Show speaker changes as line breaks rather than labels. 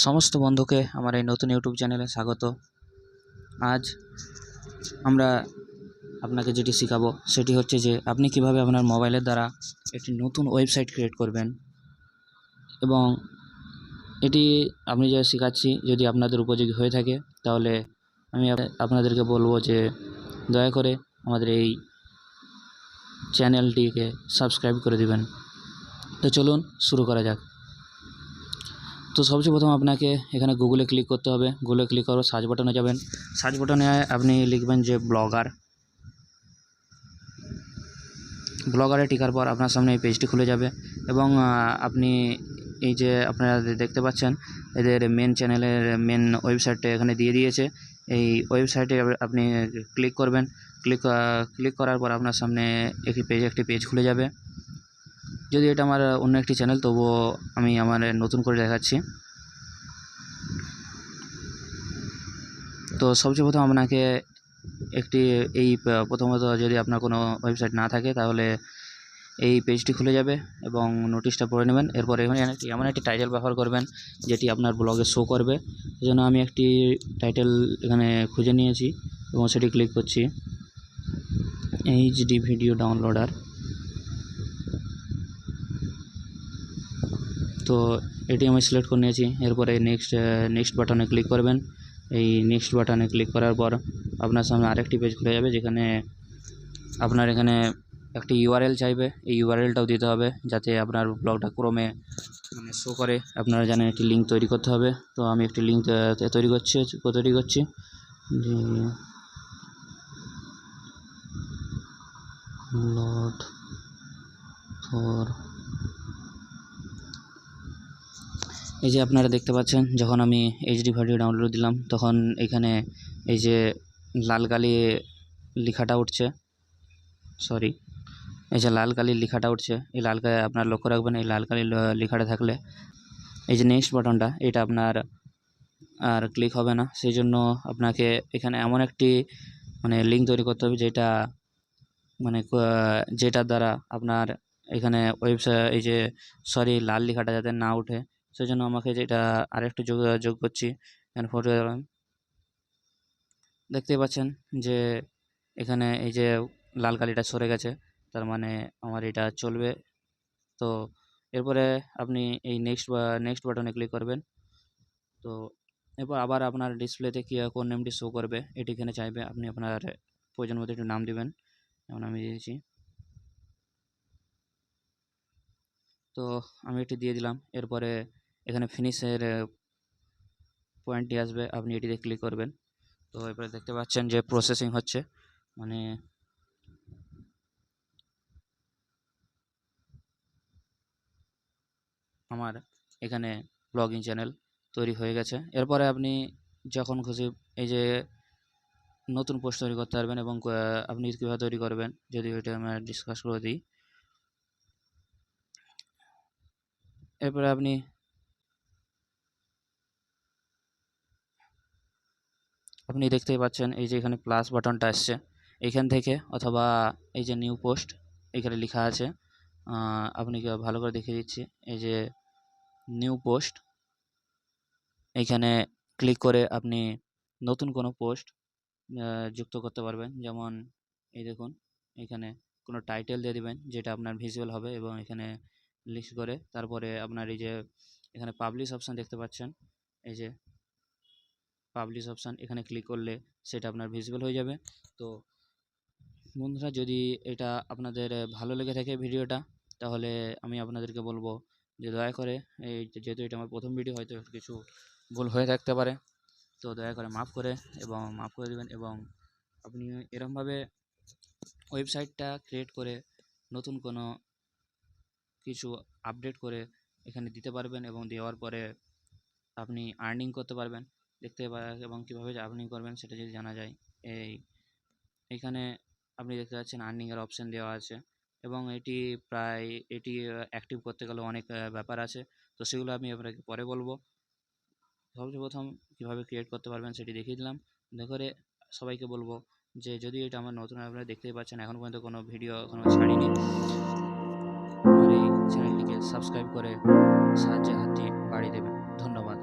সমস্ত বন্ধুকে আমার এই নতুন ইউটিউব চ্যানেলে স্বাগত। আজ আমরা আপনাকে যেটি শেখাবো সেটি হচ্ছে যে আপনি কিভাবে আপনার মোবাইলের দ্বারা একটি নতুন ওয়েবসাইট ক্রিয়েট করবেন। এবং এটি আমি যা শেখাচ্ছি যদি আপনাদের উপযোগী হয়ে থাকে তাহলে আমি আপনাদেরকে বলবো যে দয়া করে আমাদের এই চ্যানেলটিকে সাবস্ক্রাইব করে দিবেন। তো চলুন শুরু করা যাক। তো সবচেয়ে প্রথম আপনাকে এখানে গুগলে ক্লিক করতে হবে। গুগলে ক্লিক করে সার্চ বাটনে যাবেন। সার্চ বাটনে আপনি লিখবেন যে ব্লগারে টিকার পর আপনার সামনে এই পেজটি খুলে যাবে এবং আপনি এই যে আপনারা দেখতে পাচ্ছেন এদের মেন চ্যানেলের মেন ওয়েবসাইটটা এখানে দিয়ে দিয়েছে। এই ওয়েবসাইটে আপনি ক্লিক করবেন। ক্লিক করার পর আপনার সামনে একটি পেজ খুলে যাবে। যদি এটা আমার অন্য একটি চ্যানেল তবুও আমি আমার নতুন করে দেখাচ্ছি। তো সবচেয়ে প্রথম আপনাকে প্রথমত যদি আপনার কোনো ওয়েবসাইট না থাকে তাহলে এই পেজটি খুলে যাবে এবং নোটিশটা পড়ে নেবেন। এরপর এমন একটি টাইটেল ব্যবহার করবেন যেটি আপনার ব্লগে শো করবে। সেজন্য আমি একটি টাইটেল এখানে খুঁজে নিয়েছি এবং সেটি ক্লিক করছি, এইচডি ভিডিও ডাউনলোডার। তো এটি আমি সিলেক্ট করে নিয়েছি। এরপরে নেক্সট বাটনে ক্লিক করবেন। এই নেক্সট বাটনে ক্লিক করার পর আপনার সামনে আরেকটি পেজ খুলে যাবে যেখানে আপনার এখানে একটি ইউআরএল চাইবে। এই ইউআরএলটাও দিতে হবে যাতে আপনার ব্লগটা ক্রমে শো করে। আপনারা জানেন একটি লিঙ্ক তৈরি করতে হবে। তো আমি একটি লিঙ্ক তৈরি করছি লোড ফর। এই যে আপনারা দেখতে পাচ্ছেন যখন আমি এইচডি ভিডিও ডাউনলোড দিলাম তখন এখানে এই যে লাল কালি লেখাটা উঠছে, এই যে লাল কালির লেখাটা উঠছে, এই লাল কালি আপনার লক্ষ্য রাখবেন। এই লাল কালির লেখাটা থাকলে এই যে নেক্সট বাটনটা এটা আপনার আর ক্লিক হবে না। সেই জন্য আপনাকে এখানে এমন একটি লিঙ্ক তৈরি করতে হবে যেটার দ্বারা আপনার এখানে ওয়েবসাইট এই যে লাল লেখাটা যাতে না উঠে। সেই জন্য আমাকে যেটা আরেকটু যোগ করছি। এখানে ফটো দেখতে পাচ্ছেন যে এখানে এই যে লাল কালিটা সরে গেছে, তার মানে আমার এটা চলবে। তো এরপরে আপনি এই নেক্সট বাটনে ক্লিক করবেন। তো এরপর আবার আপনার ডিসপ্লেতে কোন নেমটি শো করবে এটি এখানে চাইবে। আপনি আপনার প্রয়োজন মতো একটু নাম দিবেন, যেমন আমি দিয়েছি। তো আমি এটি দিয়ে দিলাম। এরপরে এখানে ফিনিশের পয়েন্টটি আসবে, আপনি এটিতে ক্লিক করবেন। তো এরপরে দেখতে পাচ্ছেন যে প্রসেসিং হচ্ছে, আমার এখানে ব্লগিং চ্যানেল তৈরি হয়ে গেছে। এরপরে আপনি যখন খুশি এই যে নতুন পোস্ট তৈরি করতে পারবেন এবং আপনি কীভাবে তৈরি করবেন যদি এটা আমরা ডিসকাস করে দিই। এরপরে আপনি দেখতেই পাচ্ছেন এই যে এখানে প্লাস বাটনটা আসছে এইখান থেকে, অথবা এই যে নিউ পোস্ট এখানে লেখা আছে। আপনি ভালো করে দেখিয়ে দিচ্ছি। এই যে নিউ পোস্ট এইখানে ক্লিক করে আপনি নতুন কোনো পোস্ট যুক্ত করতে পারবেন। যেমন এই দেখুন এখানে কোনো টাইটেল দিয়ে দিবেন যেটা আপনার ভিজুয়াল হবে এবং এখানে লিস্ট করে তারপরে আপনার এই যে এখানে পাবলিশ অপশান দেখতে পাচ্ছেন, এই যে পাবলিশ অপশান এখানে ক্লিক করলে সেটা আপনার ভিজিবল হয়ে যাবে। তো বন্ধুরা, যদি এটা আপনাদের ভালো লেগে থাকে ভিডিওটা, তাহলে আমি আপনাদেরকে বলবো যে দয়া করে যেহেতু এটা আমার প্রথম ভিডিও, হয়তো কিছু ভুল হয়ে থাকতে পারে, তো দয়া করে মাফ করে দেবেন। এবং আপনি এরকমভাবে ওয়েবসাইটটা ক্রিয়েট করে নতুন কোনো কিছু আপডেট করে এখানে দিতে পারবেন এবং দেওয়ার পরে আপনি আর্নিং করতে পারবেন এবং কীভাবে আর্নিং করবেন সেটা যদি জানা যায়। এইখানে আপনি দেখতে পাচ্ছেন আর্নিংয়ের অপশান দেওয়া আছে এবং এটি অ্যাক্টিভ করতে গেলে অনেক ব্যাপার আছে। তো সেগুলো আমি আপনাকে পরে বলবো। সবচেয়ে প্রথম কীভাবে ক্রিয়েট করতে পারবেন সেটি দেখিয়ে দিলাম। করে সবাইকে বলবো যে যদি এটা আমার নতুন, আপনারা দেখতেই পাচ্ছেন এখন পর্যন্ত কোনো ভিডিও এখনও ছাড়িনি, আমার এই চ্যানেলটিকে সাবস্ক্রাইব করে সাহায্যের হাতটি বাড়িয়ে দেবেন। ধন্যবাদ।